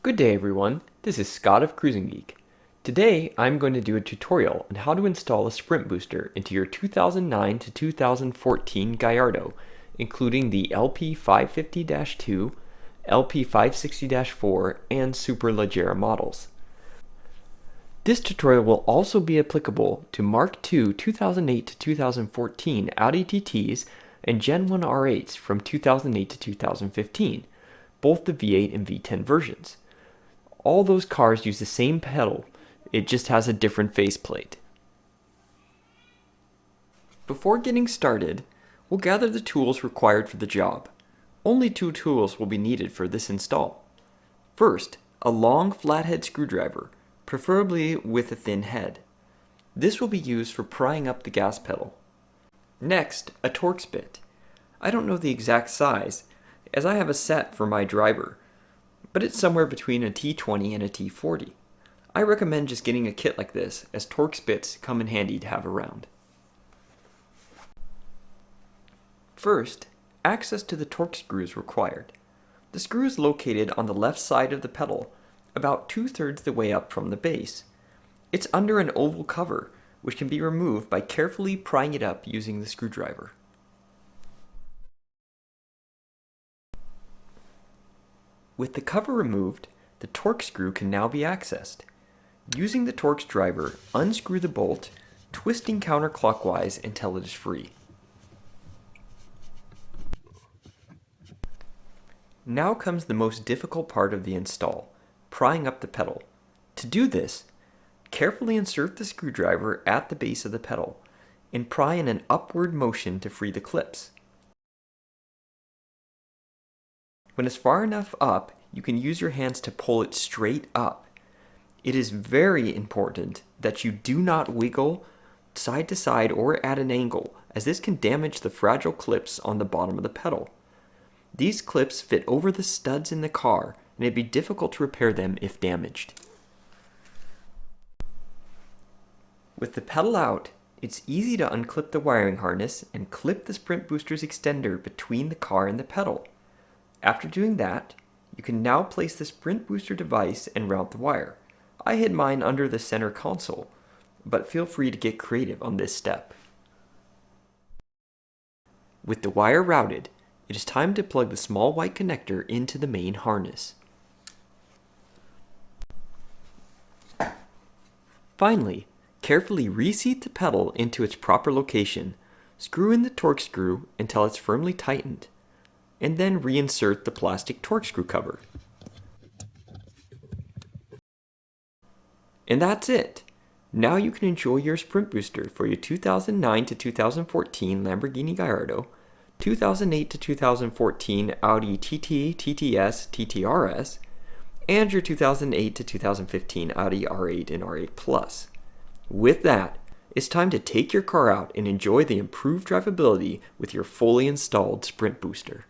Good day everyone, this is Scott of Cruising Geek. Today I'm going to do a tutorial on how to install a SprintBooster into your 2009 to 2014 Gallardo, including the LP550-2, LP560-4, and Superleggera models. This tutorial will also be applicable to Mark II 2008 to 2014 Audi TTs and Gen 1 R8s from 2008 to 2015, both the V8 and V10 versions. All those cars use the same pedal, it just has a different faceplate. Before getting started, we'll gather the tools required for the job. Only two tools will be needed for this install. First, a long flathead screwdriver, preferably with a thin head. This will be used for prying up the gas pedal. Next, a Torx bit. I don't know the exact size, as I have a set for my driver, but it's somewhere between a T20 and a T40. I recommend just getting a kit like this, as Torx bits come in handy to have around. First, access to the Torx screw is required. The screw is located on the left side of the pedal, about 2/3 the way up from the base. It's under an oval cover, which can be removed by carefully prying it up using the screwdriver. With the cover removed, the Torx screw can now be accessed. Using the Torx driver, unscrew the bolt, twisting counterclockwise until it is free. Now comes the most difficult part of the install, prying up the pedal. To do this, carefully insert the screwdriver at the base of the pedal and pry in an upward motion to free the clips. When it's far enough up, you can use your hands to pull it straight up. It is very important that you do not wiggle side to side or at an angle, as this can damage the fragile clips on the bottom of the pedal. These clips fit over the studs in the car, and it'd be difficult to repair them if damaged. With the pedal out, it's easy to unclip the wiring harness and clip the SprintBooster's extender between the car and the pedal. After doing that, you can now place the SprintBooster device and route the wire. I hid mine under the center console, but feel free to get creative on this step. With the wire routed, it is time to plug the small white connector into the main harness. Finally, carefully reseat the pedal into its proper location, screw in the Torx screw until it's firmly tightened, and then reinsert the plastic Torx screw cover. And that's it! Now you can enjoy your SprintBooster for your 2009 to 2014 Lamborghini Gallardo, 2008 to 2014 Audi TT, TTS, TTRS, and your 2008 to 2015 Audi R8 and R8 Plus. With that, it's time to take your car out and enjoy the improved drivability with your fully installed SprintBooster.